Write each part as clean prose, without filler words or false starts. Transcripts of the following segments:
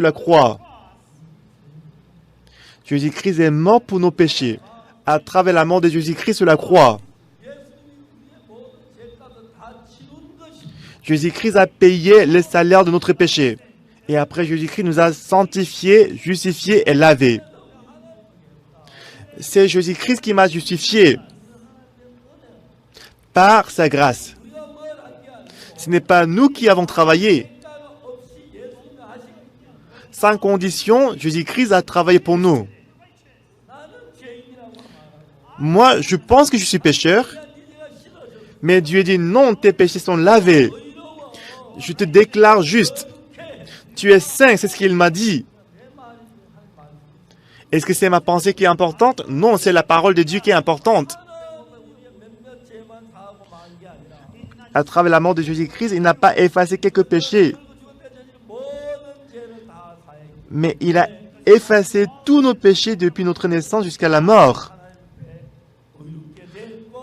la croix. Jésus-Christ est mort pour nos péchés. À travers la mort de Jésus-Christ sur la croix, Jésus-Christ a payé le salaire de notre péché. Et après, Jésus-Christ nous a sanctifiés, justifiés et lavés. C'est Jésus-Christ qui m'a justifié par sa grâce. Ce n'est pas nous qui avons travaillé. Sans condition, Jésus-Christ a travaillé pour nous. Moi, je pense que je suis pécheur, mais Dieu dit non, tes péchés sont lavés. Je te déclare juste. Tu es saint, c'est ce qu'il m'a dit. Est-ce que c'est ma pensée qui est importante? Non, c'est la parole de Dieu qui est importante. À travers la mort de Jésus-Christ, il n'a pas effacé quelques péchés, mais il a effacé tous nos péchés depuis notre naissance jusqu'à la mort.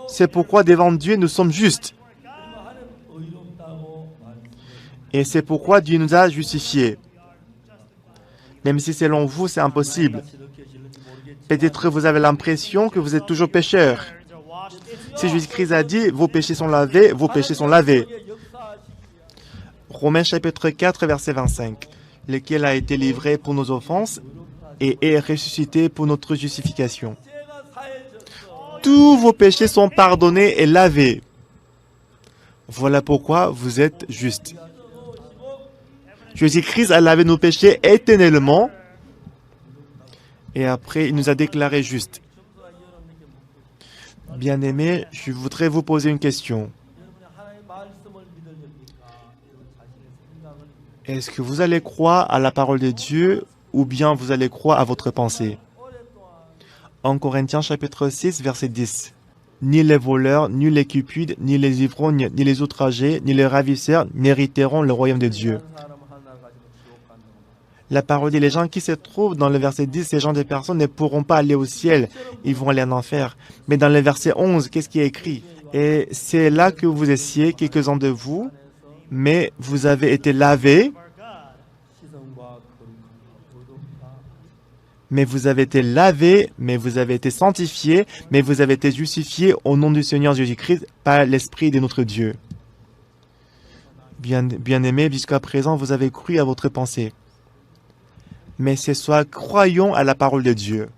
C'est pourquoi devant Dieu, nous sommes justes. Et c'est pourquoi Dieu nous a justifiés. Même si selon vous, c'est impossible. Peut-être vous avez l'impression que vous êtes toujours pécheur. Si Jésus-Christ a dit, vos péchés sont lavés, vos péchés sont lavés. Romains chapitre 4, verset 25. Lequel a été livré pour nos offenses et est ressuscité pour notre justification. Tous vos péchés sont pardonnés et lavés. Voilà pourquoi vous êtes justes. Jésus-Christ a lavé nos péchés éternellement et après il nous a déclarés justes. Bien-aimés, je voudrais vous poser une question. Est-ce que vous allez croire à la parole de Dieu ou bien vous allez croire à votre pensée? En Corinthiens chapitre 6, verset 10. Ni les voleurs, ni les cupides, ni les ivrognes, ni les outragés, ni les ravisseurs n'hériteront le royaume de Dieu. La parole dit, les gens qui se trouvent dans le verset 10, ces gens de personnes ne pourront pas aller au ciel, ils vont aller en enfer. Mais dans le verset 11, qu'est-ce qui est écrit? Et c'est là que vous étiez, quelques-uns de vous, mais vous avez été lavés, mais vous avez été sanctifiés, mais vous avez été justifiés au nom du Seigneur Jésus-Christ par l'Esprit de notre Dieu. Bien-aimés, jusqu'à présent, vous avez cru à votre pensée. Mais ce soir, croyons à la parole de Dieu.